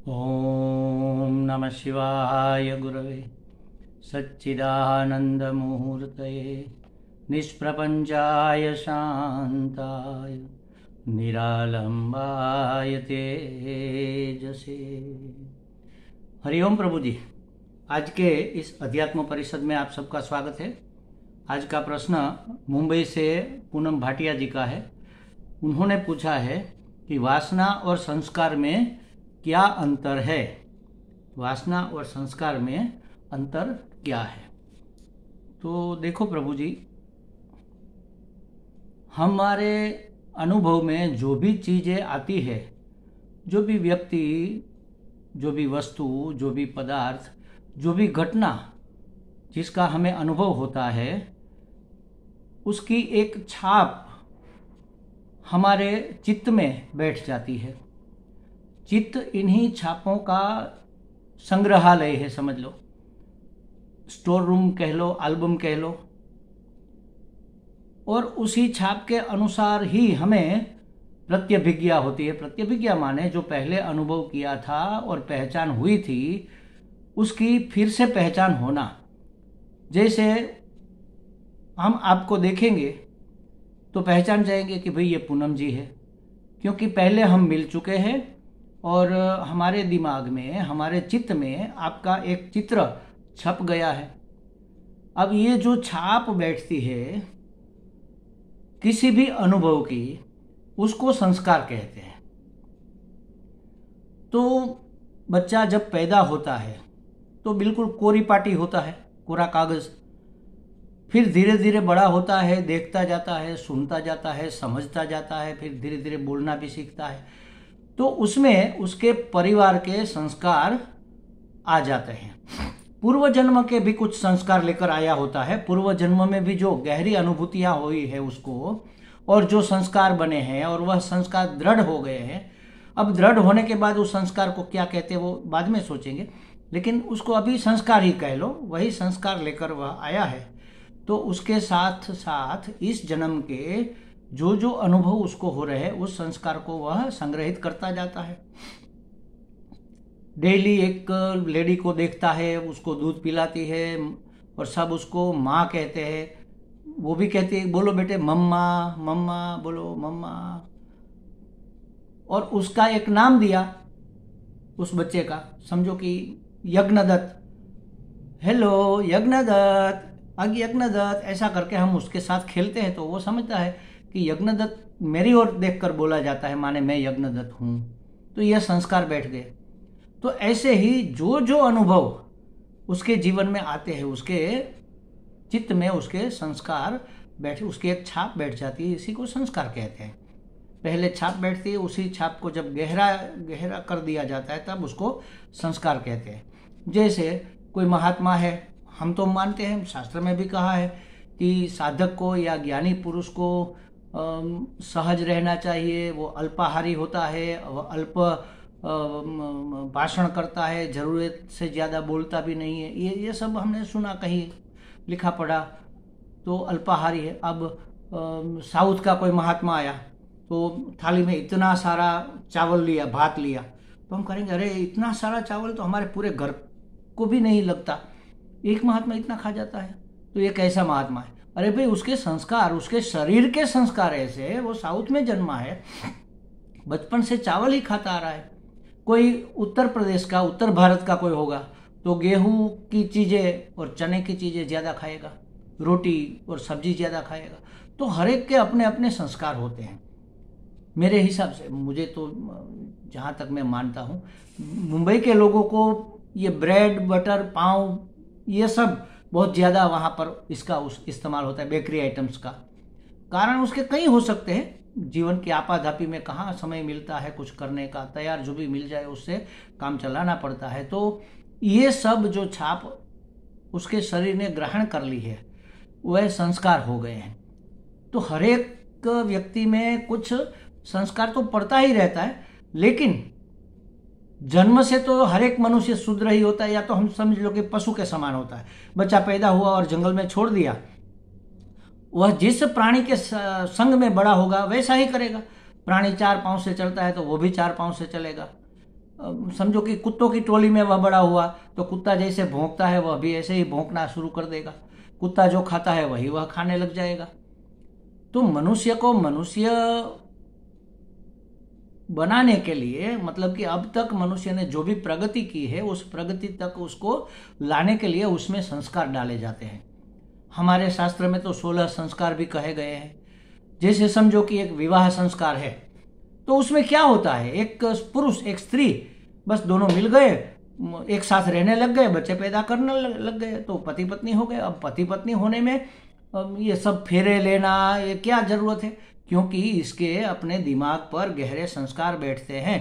ओम नमः शिवाय गुरवे सच्चिदानन्दमूर्तये निष्प्रपञ्चाय शान्ताय निरालम्बाय तेजसे। हरिओम प्रभु जी, आज के इस अध्यात्म परिषद में आप सबका स्वागत है। आज का प्रश्न मुंबई से पूनम भाटिया जी का है। उन्होंने पूछा है कि वासना और संस्कार में क्या अंतर है। वासना और संस्कार में अंतर क्या है? तो देखो प्रभु जी, हमारे अनुभव में जो भी चीज़ें आती है, जो भी व्यक्ति, जो भी वस्तु, जो भी पदार्थ, जो भी घटना जिसका हमें अनुभव होता है, उसकी एक छाप हमारे चित्त में बैठ जाती है। चित्त इन्हीं छापों का संग्रहालय है, समझ लो, स्टोर रूम कह लो, एल्बम कह लो। और उसी छाप के अनुसार ही हमें प्रत्यभिज्ञा होती है। प्रत्यभिज्ञा माने जो पहले अनुभव किया था और पहचान हुई थी, उसकी फिर से पहचान होना। जैसे हम आपको देखेंगे तो पहचान जाएंगे कि भाई ये पूनम जी है, क्योंकि पहले हम मिल चुके हैं और हमारे दिमाग में, हमारे चित्त में आपका एक चित्र छप गया है। अब ये जो छाप बैठती है किसी भी अनुभव की, उसको संस्कार कहते हैं। तो बच्चा जब पैदा होता है तो बिल्कुल कोरी पाटी होता है, कोरा कागज। फिर धीरे धीरे बड़ा होता है, देखता जाता है, सुनता जाता है, समझता जाता है, फिर धीरे धीरे बोलना भी सीखता है। तो उसमें उसके परिवार के संस्कार आ जाते हैं। पूर्व जन्म के भी कुछ संस्कार लेकर आया होता है। पूर्व जन्म में भी जो गहरी अनुभूतियां हुई है उसको, और जो संस्कार बने हैं और वह संस्कार दृढ़ हो गए हैं। अब दृढ़ होने के बाद उस संस्कार को क्या कहते हैं वो बाद में सोचेंगे, लेकिन उसको अभी संस्कार ही कह लो। वही संस्कार लेकर वह आया है। तो उसके साथ साथ इस जन्म के जो जो अनुभव उसको हो रहे हैं, उस संस्कार को वह संग्रहित करता जाता है। डेली एक लेडी को देखता है, उसको दूध पिलाती है और सब उसको माँ कहते हैं। वो भी कहती है, बोलो बेटे मम्मा मम्मा, बोलो मम्मा। और उसका एक नाम दिया उस बच्चे का, समझो कि यज्ञदत्त। हेलो यज्ञदत्त, आगे यज्ञदत्त, ऐसा करके हम उसके साथ खेलते हैं। तो वो समझता है कि यज्ञदत्त मेरी ओर देखकर बोला जाता है, माने मैं यज्ञदत्त हूं। तो यह संस्कार बैठ गए। तो ऐसे ही जो जो अनुभव उसके जीवन में आते हैं, उसके चित्त में उसके संस्कार बैठे, उसकी एक छाप बैठ जाती है। इसी को संस्कार कहते हैं। पहले छाप बैठती है, उसी छाप को जब गहरा गहरा कर दिया जाता है तब उसको संस्कार कहते हैं। जैसे कोई महात्मा है, हम तो मानते हैं, शास्त्र में भी कहा है कि साधक को या ज्ञानी पुरुष को सहज रहना चाहिए। वो अल्पाहारी होता है, वह अल्प भाषण करता है, जरूरत से ज़्यादा बोलता भी नहीं है। ये सब हमने सुना, कहीं लिखा पढ़ा, तो अल्पाहारी है। अब साउथ का कोई महात्मा आया तो थाली में इतना सारा चावल लिया, भात लिया, तो हम कहेंगे अरे इतना सारा चावल तो हमारे पूरे घर को भी नहीं लगता, एक महात्मा इतना खा जाता है, तो ये कैसा महात्मा है? अरे भाई, उसके संस्कार, उसके शरीर के संस्कार ऐसे, वो साउथ में जन्मा है, बचपन से चावल ही खाता आ रहा है। कोई उत्तर प्रदेश का, उत्तर भारत का कोई होगा तो गेहूं की चीजें और चने की चीजें ज्यादा खाएगा, रोटी और सब्जी ज्यादा खाएगा। तो हर एक के अपने अपने संस्कार होते हैं। मेरे हिसाब से, मुझे तो जहां तक मैं मानता हूं, मुंबई के लोगों को ये ब्रेड, बटर, पाव, ये सब बहुत ज़्यादा वहाँ पर इसका इस्तेमाल होता है, बेकरी आइटम्स का। कारण उसके कई हो सकते हैं। जीवन की आपाधापी में कहाँ समय मिलता है कुछ करने का, तैयार जो भी मिल जाए उससे काम चलाना पड़ता है। तो ये सब जो छाप उसके शरीर ने ग्रहण कर ली है, वह संस्कार हो गए हैं। तो हर एक व्यक्ति में कुछ संस्कार तो पड़ता ही रहता है, लेकिन जन्म से तो हर एक मनुष्य शुद्र ही होता है, या तो हम समझ लो कि पशु के समान होता है। बच्चा पैदा हुआ और जंगल में छोड़ दिया, वह जिस प्राणी के संग में बड़ा होगा वैसा ही करेगा। प्राणी 4 पांव से चलता है तो वो भी 4 पांव से चलेगा। समझो कि कुत्तों की टोली में वह बड़ा हुआ, तो कुत्ता जैसे भौंकता है वह भी ऐसे ही भौंकना शुरू कर देगा। कुत्ता जो खाता है वही वह खाने लग जाएगा। तो मनुष्य को मनुष्य बनाने के लिए, मतलब कि अब तक मनुष्य ने जो भी प्रगति की है उस प्रगति तक उसको लाने के लिए उसमें संस्कार डाले जाते हैं। हमारे शास्त्र में तो 16 संस्कार भी कहे गए हैं। जैसे समझो कि एक विवाह संस्कार है, तो उसमें क्या होता है, एक पुरुष एक स्त्री बस दोनों मिल गए, एक साथ रहने लग गए, बच्चे पैदा करने लग गए, तो पति पत्नी हो गए। अब पति पत्नी होने में ये सब फेरे लेना ये क्या जरूरत है, क्योंकि इसके अपने दिमाग पर गहरे संस्कार बैठते हैं।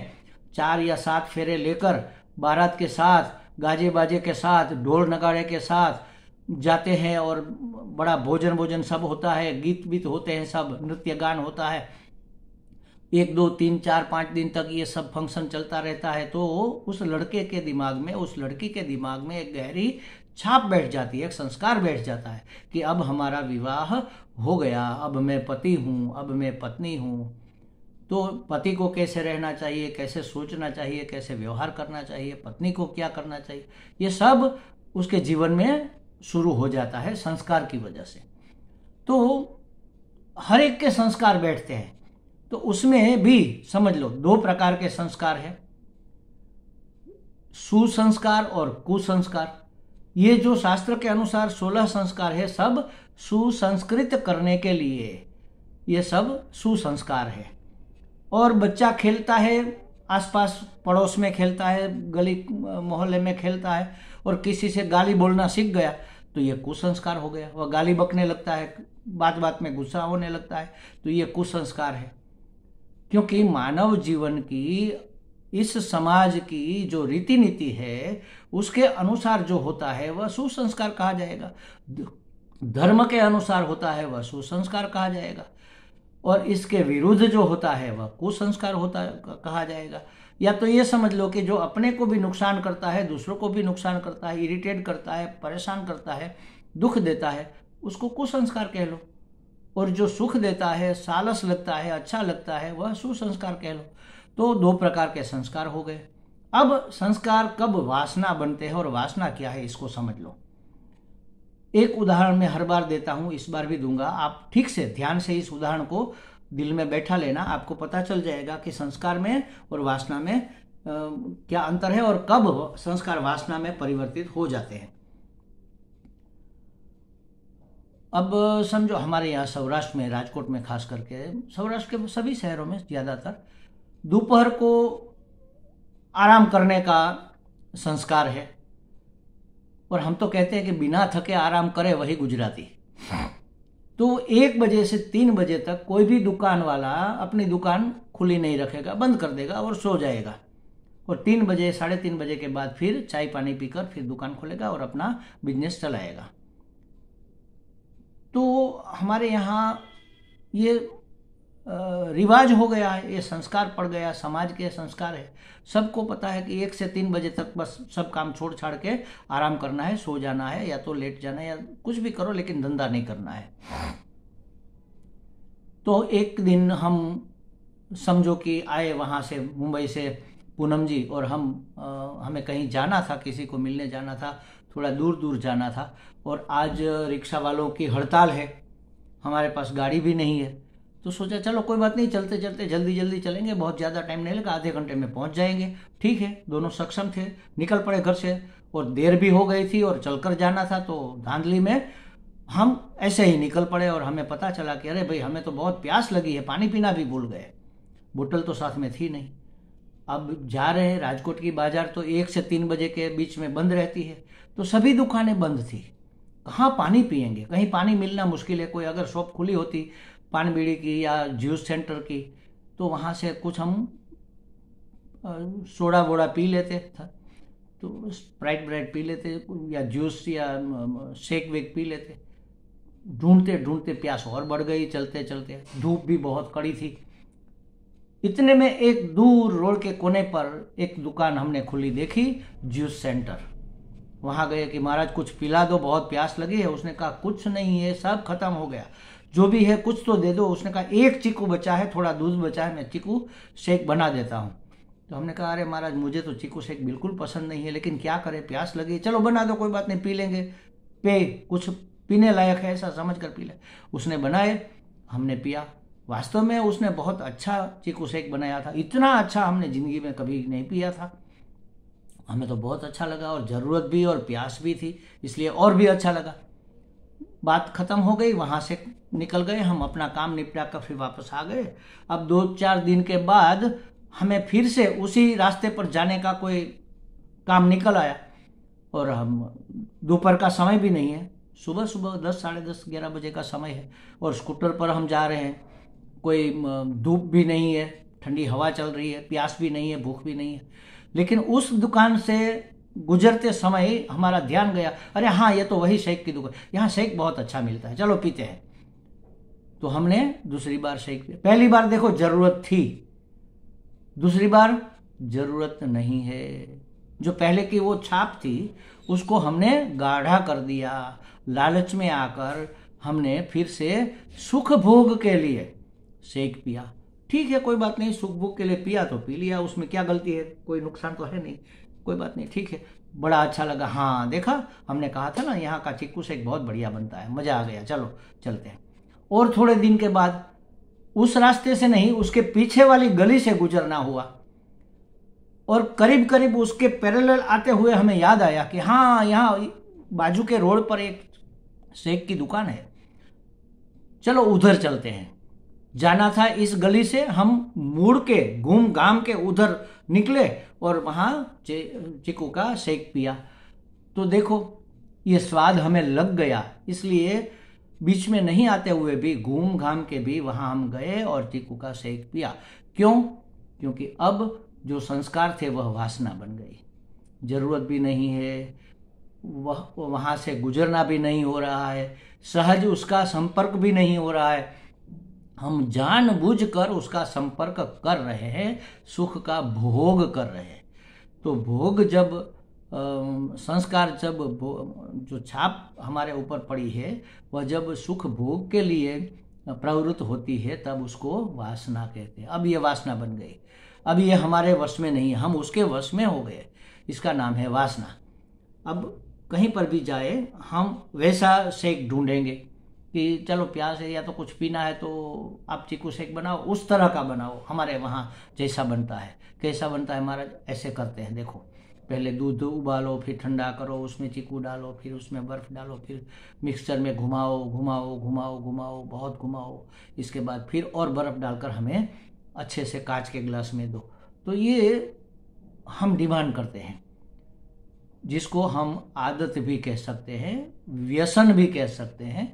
4 या 7 फेरे लेकर बारात के साथ, गाजे बाजे के साथ, ढोल नगाड़े के साथ जाते हैं और बड़ा भोजन सब होता है, गीत बीत होते हैं, सब नृत्य गान होता है। 1 2 3 4 5 दिन तक ये सब फंक्शन चलता रहता है। तो उस लड़के के दिमाग में, उस लड़की के दिमाग में एक गहरी छाप बैठ जाती है, एक संस्कार बैठ जाता है कि अब हमारा विवाह हो गया, अब मैं पति हूँ, अब मैं पत्नी हूँ। तो पति को कैसे रहना चाहिए, कैसे सोचना चाहिए, कैसे व्यवहार करना चाहिए, पत्नी को क्या करना चाहिए, ये सब उसके जीवन में शुरू हो जाता है संस्कार की वजह से। तो हर एक के संस्कार बैठते हैं। तो उसमें भी समझ लो 2 प्रकार के संस्कार है, सुसंस्कार और कुसंस्कार। ये जो शास्त्र के अनुसार 16 संस्कार है, सब सुसंस्कृत करने के लिए, ये सब सुसंस्कार है। और बच्चा खेलता है, आसपास पड़ोस में खेलता है, गली मोहल्ले में खेलता है और किसी से गाली बोलना सीख गया, तो ये कुसंस्कार हो गया। वह गाली बकने लगता है, बात बात में गुस्सा होने लगता है, तो ये कुसंस्कार है। क्योंकि मानव जीवन की, इस समाज की जो रीति नीति है उसके अनुसार जो होता है वह सुसंस्कार कहा जाएगा। धर्म के अनुसार होता है वह सुसंस्कार कहा जाएगा, और इसके विरुद्ध जो होता है वह कुसंस्कार होता कहा जाएगा। या तो ये समझ लो कि जो अपने को भी नुकसान करता है, दूसरों को भी नुकसान करता है, इरिटेट करता है, परेशान करता है, दुख देता है, उसको कुसंस्कार कह लो। और जो सुख देता है, सालस लगता है, अच्छा लगता है, वह सुसंस्कार कह लो। तो 2 प्रकार के संस्कार हो गए। अब संस्कार कब वासना बनते हैं और वासना क्या है इसको समझ लो। एक उदाहरण मैं हर बार देता हूं, इस बार भी दूंगा। आप ठीक से ध्यान से इस उदाहरण को दिल में बैठा लेना, आपको पता चल जाएगा कि संस्कार में और वासना में क्या अंतर है और कब संस्कार वासना में परिवर्तित हो जाते हैं। अब समझो हमारे यहाँ सौराष्ट्र में, राजकोट में खास करके, सौराष्ट्र के सभी शहरों में ज़्यादातर दोपहर को आराम करने का संस्कार है। और हम तो कहते हैं कि बिना थके आराम करे वही गुजराती। तो 1 बजे से 3 बजे तक कोई भी दुकान वाला अपनी दुकान खुली नहीं रखेगा, बंद कर देगा और सो जाएगा। और 3 बजे 3:30 बजे के बाद फिर चाय पानी पीकर फिर दुकान खोलेगा और अपना बिजनेस चलाएगा। तो हमारे यहाँ ये रिवाज हो गया है, ये संस्कार पड़ गया, समाज के संस्कार है। सबको पता है कि 1 से 3 बजे तक बस सब काम छोड़ छाड़ के आराम करना है, सो जाना है, या तो लेट जाना है, या कुछ भी करो लेकिन धंधा नहीं करना है। तो एक दिन हम समझो कि आए वहाँ से, मुंबई से पूनम जी, और हमें कहीं जाना था, किसी को मिलने जाना था, थोड़ा दूर दूर जाना था। और आज रिक्शा वालों की हड़ताल है, हमारे पास गाड़ी भी नहीं है। तो सोचा चलो कोई बात नहीं, चलते चलते जल्दी जल्दी चलेंगे, बहुत ज़्यादा टाइम नहीं लगा, आधे घंटे में पहुंच जाएंगे। ठीक है, दोनों सक्षम थे, निकल पड़े घर से। और देर भी हो गई थी और चलकर जाना था, तो धांधली में हम ऐसे ही निकल पड़े। और हमें पता चला कि अरे भाई, हमें तो बहुत प्यास लगी है, पानी पीना भी भूल गए, बोतल तो साथ में थी नहीं। अब जा रहे हैं, राजकोट की बाजार तो 1 से 3 बजे के बीच में बंद रहती है, तो सभी दुकानें बंद थी। कहाँ पानी पियेंगे, कहीं पानी मिलना मुश्किल है। कोई अगर शॉप खुली होती पान बीड़ी की या जूस सेंटर की, तो वहाँ से कुछ हम सोडा वोडा पी लेते था, तो स्प्राइट ब्राइट पी लेते, या जूस या शेक वेक पी लेते। ढूंढते ढूंढते प्यास और बढ़ गई, चलते चलते। धूप भी बहुत कड़ी थी। इतने में एक दूर रोड के कोने पर एक दुकान हमने खुली देखी, जूस सेंटर। वहाँ गए कि महाराज कुछ पिला दो, बहुत प्यास लगी है। उसने कहा कुछ नहीं है, सब खत्म हो गया, जो भी है कुछ तो दे दो। उसने कहा 1 चीकू बचा है, थोड़ा दूध बचा है, मैं चीकू शेक बना देता हूँ। तो हमने कहा अरे महाराज मुझे तो चीकू शेक बिल्कुल पसंद नहीं है, लेकिन क्या करें, प्यास लगी, चलो बना दो, कोई बात नहीं, पी लेंगे, पे कुछ पीने लायक है ऐसा समझ कर पी ले। उसने बनाए, हमने पिया। वास्तव में उसने बहुत अच्छा चीकू शेक बनाया था, इतना अच्छा हमने ज़िंदगी में कभी नहीं पिया था। हमें तो बहुत अच्छा लगा, और ज़रूरत भी और प्यास भी थी, इसलिए और भी अच्छा लगा। बात ख़त्म हो गई, वहाँ से निकल गए हम, अपना काम निपटा कर फिर वापस आ गए। अब 2-4 दिन के बाद हमें फिर से उसी रास्ते पर जाने का कोई काम निकल आया, और हम दोपहर का समय भी नहीं है, सुबह सुबह 10, साढ़े 10, 11 बजे का समय है, और स्कूटर पर हम जा रहे हैं, कोई धूप भी नहीं है, ठंडी हवा चल रही है, प्यास भी नहीं है, भूख भी नहीं है। लेकिन उस दुकान से गुजरते समय हमारा ध्यान गया, अरे हाँ ये तो वही शेक की दुकान, यहाँ शेक बहुत अच्छा मिलता है, चलो पीते हैं। तो हमने दूसरी बार शेक पिया। पहली बार देखो जरूरत थी, दूसरी बार जरूरत नहीं है। जो पहले की वो छाप थी उसको हमने गाढ़ा कर दिया, लालच में आकर हमने फिर से सुख भोग के लिए शेक पिया। ठीक है, कोई बात नहीं, सुख भोग के लिए पिया तो पी लिया, उसमें क्या गलती है, कोई नुकसान तो है नहीं, कोई बात नहीं, ठीक है, बड़ा अच्छा लगा। हाँ देखा, हमने कहा था ना यहाँ का चीकू शेक बहुत बढ़िया बनता है, मज़ा आ गया, चलो चलते हैं। और थोड़े दिन के बाद उस रास्ते से नहीं, उसके पीछे वाली गली से गुजरना हुआ, और करीब करीब उसके पैरेलल आते हुए हमें याद आया कि हाँ यहाँ बाजू के रोड पर एक शेक की दुकान है, चलो उधर चलते हैं। जाना था इस गली से, हम मुड़ के घूम घाम के उधर निकले और वहाँ चीकू का शेक पिया। तो देखो ये स्वाद हमें लग गया, इसलिए बीच में नहीं आते हुए भी घूम घाम के भी वहाँ हम गए और चीकू का शेक पिया। क्यों? क्योंकि अब जो संस्कार थे वह वासना बन गई, जरूरत भी नहीं है, वह वहाँ से गुजरना भी नहीं हो रहा है, सहज उसका संपर्क भी नहीं हो रहा है, हम जानबूझकर उसका संपर्क कर रहे हैं, सुख का भोग कर रहे हैं। तो भोग जब संस्कार, जब जो छाप हमारे ऊपर पड़ी है वह जब सुख भोग के लिए प्रवृत्त होती है तब उसको वासना कहते हैं। अब ये वासना बन गई, अब ये हमारे वश में नहीं, हम उसके वश में हो गए, इसका नाम है वासना। अब कहीं पर भी जाए हम वैसा शेक ढूंढेंगे कि चलो प्यास है या तो कुछ पीना है तो आप चीकू शेक बनाओ, उस तरह का बनाओ, हमारे वहाँ जैसा बनता है। कैसा बनता है महाराज? ऐसे करते हैं, देखो पहले दूध उबालो, फिर ठंडा करो, उसमें चीकू डालो, फिर उसमें बर्फ़ डालो, फिर मिक्सचर में घुमाओ घुमाओ घुमाओ घुमाओ, बहुत घुमाओ, इसके बाद फिर और बर्फ़ डालकर हमें अच्छे से कांच के गिलास में दो। तो ये हम डिमांड करते हैं, जिसको हम आदत भी कह सकते हैं, व्यसन भी कह सकते हैं।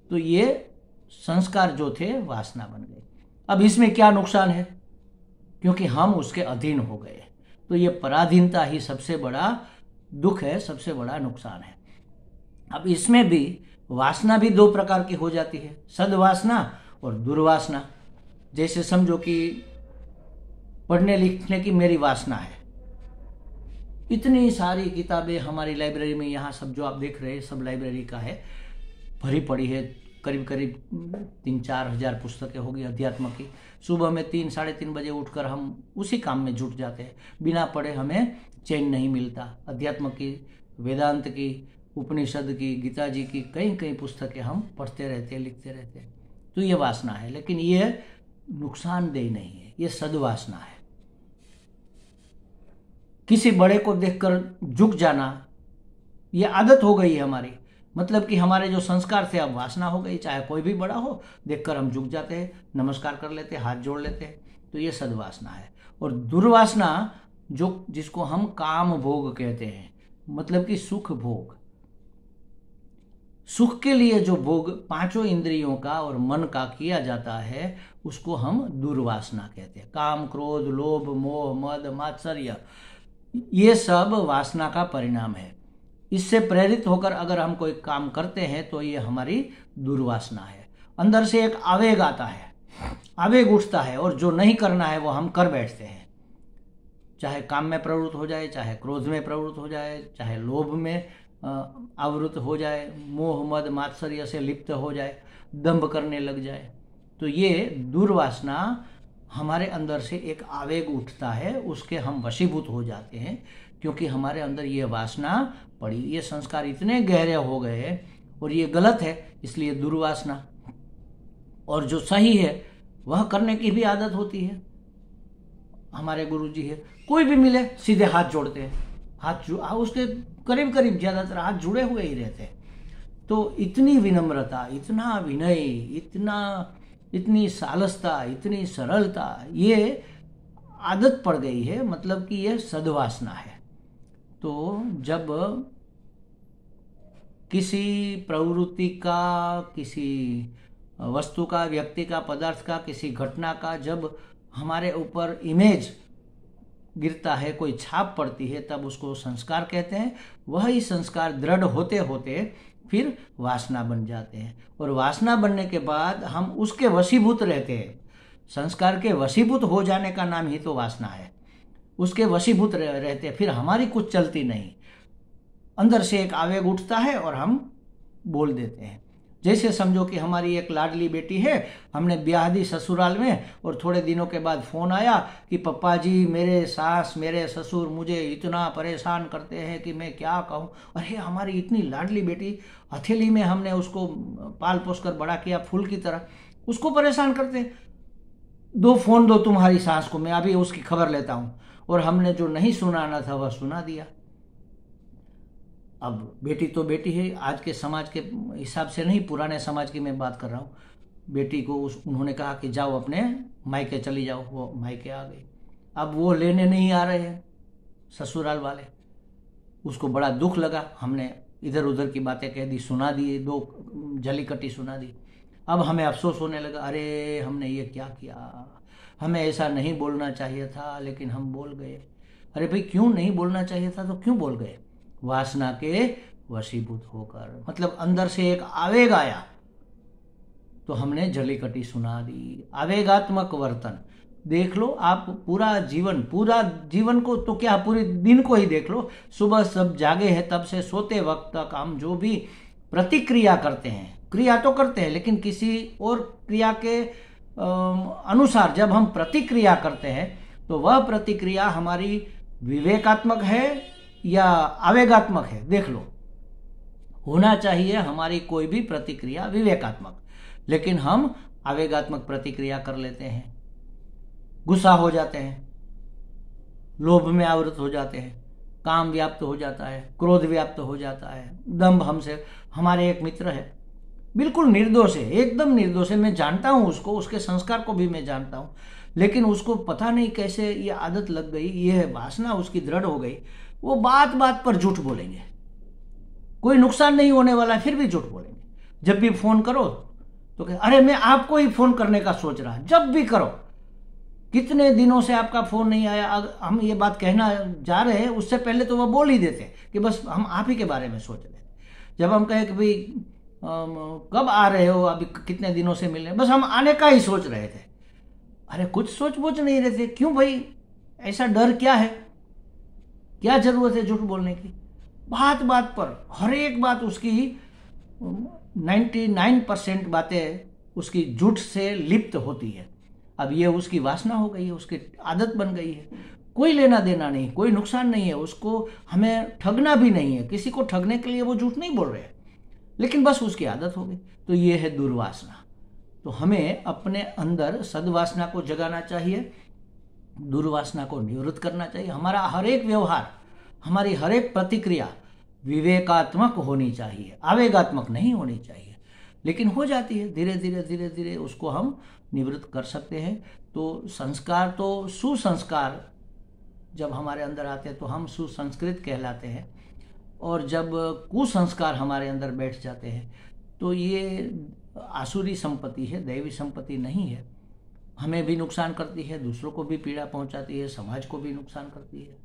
तो ये संस्कार जो थे वासना बन गए। अब इसमें क्या नुकसान है? क्योंकि हम उसके अधीन हो गए, तो ये पराधीनता ही सबसे बड़ा दुख है, सबसे बड़ा नुकसान है। अब इसमें भी वासना भी 2 प्रकार की हो जाती है, सद्वासना और दुर्वासना। जैसे समझो कि पढ़ने लिखने की मेरी वासना है, इतनी सारी किताबें हमारी लाइब्रेरी में, यहाँ सब जो आप देख रहे हैं सब लाइब्रेरी का है, भरी पड़ी है, करीब करीब 3-4 हज़ार पुस्तकें होगी अध्यात्म की। सुबह में 3, साढ़े 3 बजे उठकर हम उसी काम में जुट जाते हैं, बिना पढ़े हमें चैन नहीं मिलता। अध्यात्म की, वेदांत की, उपनिषद की, गीता जी की कई कई पुस्तकें हम पढ़ते रहते हैं, लिखते रहते हैं। तो ये वासना है, लेकिन ये नुकसानदेह नहीं है, ये सद्वासना है। किसी बड़े को देखकर झुक जाना, ये आदत हो गई है हमारी, मतलब कि हमारे जो संस्कार थे अब वासना हो गई, चाहे कोई भी बड़ा हो, देखकर हम झुक जाते हैं, नमस्कार कर लेते हैं, हाथ जोड़ लेते हैं। तो ये सद्वासना है। और दुर्वासना जिसको हम काम भोग कहते हैं, मतलब कि सुख भोग, सुख के लिए जो भोग 5 इंद्रियों का और मन का किया जाता है उसको हम दुर्वासना कहते हैं। काम, क्रोध, लोभ, मोह, मद, मात्सर्य, ये सब वासना का परिणाम है। इससे प्रेरित होकर अगर हम कोई काम करते हैं तो ये हमारी दुर्वासना है। अंदर से एक आवेग आता है, आवेग उठता है, और जो नहीं करना है वो हम कर बैठते हैं, चाहे काम में प्रवृत्त हो जाए, चाहे क्रोध में प्रवृत्त हो जाए, चाहे लोभ में आवृत हो जाए, मोह मद मात्सर्य से लिप्त हो जाए, दंभ करने लग जाए। तो ये दुर्वासना हमारे अंदर से एक आवेग उठता है, उसके हम वशीभूत हो जाते हैं, क्योंकि हमारे अंदर ये वासना पड़ी, ये संस्कार इतने गहरे हो गए और ये गलत है, इसलिए दुर्वासना। और जो सही है वह करने की भी आदत होती है। हमारे गुरुजी है, कोई भी मिले सीधे हाथ जोड़ते हैं, उसके करीब करीब ज्यादातर हाथ जुड़े हुए ही रहते हैं। तो इतनी विनम्रता, इतना विनय, इतनी सालसता, इतनी सरलता, ये आदत पड़ गई है, मतलब कि ये सद्वासना है। तो जब किसी प्रवृत्ति का, किसी वस्तु का, व्यक्ति का, पदार्थ का, किसी घटना का जब हमारे ऊपर इमेज गिरता है, कोई छाप पड़ती है, तब उसको संस्कार कहते हैं। वही संस्कार दृढ़ होते होते फिर वासना बन जाते हैं, और वासना बनने के बाद हम उसके वशीभूत रहते हैं। संस्कार के वशीभूत हो जाने का नाम ही तो वासना है। उसके वशीभूत रहते हैं, फिर हमारी कुछ चलती नहीं, अंदर से एक आवेग उठता है और हम बोल देते हैं। जैसे समझो कि हमारी एक लाडली बेटी है, हमने ब्याह दी ससुराल में, और थोड़े दिनों के बाद फोन आया कि पप्पा जी, मेरे सास, मेरे ससुर मुझे इतना परेशान करते हैं कि मैं क्या कहूँ। अरे हमारी इतनी लाडली बेटी, हथेली में हमने उसको पाल पोस कर बड़ा किया फूल की तरह, उसको परेशान करते हैं। दो फोन दो तुम्हारी सास को, मैं अभी उसकी खबर लेता हूँ। और हमने जो नहीं सुनाना था वह सुना दिया। अब बेटी तो बेटी है, आज के समाज के हिसाब से नहीं, पुराने समाज की मैं बात कर रहा हूँ। बेटी को उन्होंने कहा कि जाओ अपने मायके चली जाओ, वो मायके आ गई। अब वो लेने नहीं आ रहे हैं ससुराल वाले, उसको बड़ा दुख लगा। हमने इधर उधर की बातें कह दी, सुना दी, दो जलीकटी सुना दी। अब हमें अफसोस होने लगा, अरे हमने ये क्या किया, हमें ऐसा नहीं बोलना चाहिए था, लेकिन हम बोल गए। अरे भाई, क्यों नहीं बोलना चाहिए था, तो क्यों बोल गए? वासना के वशीभूत होकर, मतलब अंदर से एक आवेग आया तो हमने जलीकटी सुना दी। आवेगात्मक वर्तन देख लो आप, पूरा जीवन को तो क्या, पूरे दिन को ही देख लो। सुबह सब जागे हैं तब से सोते वक्त तक हम जो भी प्रतिक्रिया करते हैं, क्रिया तो करते हैं, लेकिन किसी और क्रिया के अनुसार जब हम प्रतिक्रिया करते हैं, तो वह प्रतिक्रिया हमारी विवेकात्मक है या आवेगात्मक है, देख लो। होना चाहिए हमारी कोई भी प्रतिक्रिया विवेकात्मक, लेकिन हम आवेगात्मक प्रतिक्रिया कर लेते हैं। गुस्सा हो जाते हैं, लोभ में आवृत हो जाते हैं, काम व्याप्त हो जाता है, क्रोध व्याप्त हो जाता है, दंभ हमसे। हमारे एक मित्र है, बिल्कुल निर्दोष है, एकदम निर्दोष है, मैं जानता हूं उसको, उसके संस्कार को भी मैं जानता हूं, लेकिन उसको पता नहीं कैसे ये आदत लग गई, ये वासना उसकी दृढ़ हो गई। वो बात बात पर झूठ बोलेंगे, कोई नुकसान नहीं होने वाला, फिर भी झूठ बोलेंगे। जब भी फोन करो तो कहे, अरे मैं आपको ही फोन करने का सोच रहा, जब भी करो, कितने दिनों से आपका फोन नहीं आया। हम ये बात कहना जा रहे हैं, उससे पहले तो वह बोल ही देते कि बस हम आप ही के बारे में सोच रहे थे। जब हम कहे कि भाई कब आ रहे हो, अभी कितने दिनों से मिल रहे, बस हम आने का ही सोच रहे थे। अरे कुछ सोच बोच नहीं रहे थे, क्यों भाई, ऐसा डर क्या है, क्या जरूरत है झूठ बोलने की? बात बात पर हर एक बात उसकी 99% बातें उसकी झूठ से लिप्त होती है। अब ये उसकी वासना हो गई है, उसकी आदत बन गई है। कोई लेना देना नहीं, कोई नुकसान नहीं है उसको, हमें ठगना भी नहीं है, किसी को ठगने के लिए वो झूठ नहीं बोल रहे हैं, लेकिन बस उसकी आदत हो गई। तो ये है दुर्वासना। तो हमें अपने अंदर सद्वासना को जगाना चाहिए, दुर्वासना को निवृत्त करना चाहिए। हमारा हर एक व्यवहार, हमारी हर एक प्रतिक्रिया विवेकात्मक होनी चाहिए, आवेगात्मक नहीं होनी चाहिए। लेकिन हो जाती है, धीरे धीरे धीरे धीरे उसको हम निवृत्त कर सकते हैं। तो संस्कार, तो सुसंस्कार जब हमारे अंदर आते हैं तो हम सुसंस्कृत कहलाते हैं, और जब कुसंस्कार हमारे अंदर बैठ जाते हैं तो ये आसुरी संपत्ति है, दैवी संपत्ति नहीं है। हमें भी नुकसान करती है, दूसरों को भी पीड़ा पहुंचाती है, समाज को भी नुकसान करती है।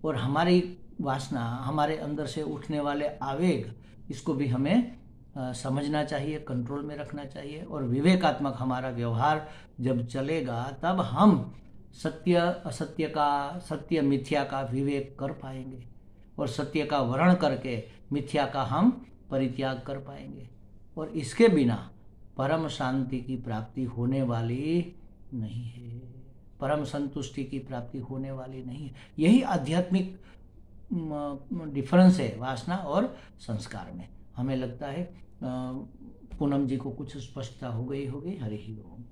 और हमारी वासना, हमारे अंदर से उठने वाले आवेग, इसको भी हमें समझना चाहिए, कंट्रोल में रखना चाहिए। और विवेकात्मक हमारा व्यवहार जब चलेगा, तब हम सत्य असत्य का, सत्य मिथ्या का विवेक कर पाएंगे, और सत्य का वर्ण करके मिथ्या का हम परित्याग कर पाएंगे। और इसके बिना परम शांति की प्राप्ति होने वाली नहीं है, परम संतुष्टि की प्राप्ति होने वाली नहीं है। यही आध्यात्मिक डिफरेंस है वासना और संस्कार में। हमें लगता है पूनम जी को कुछ स्पष्टता हो गई होगी। हरि ही ओम।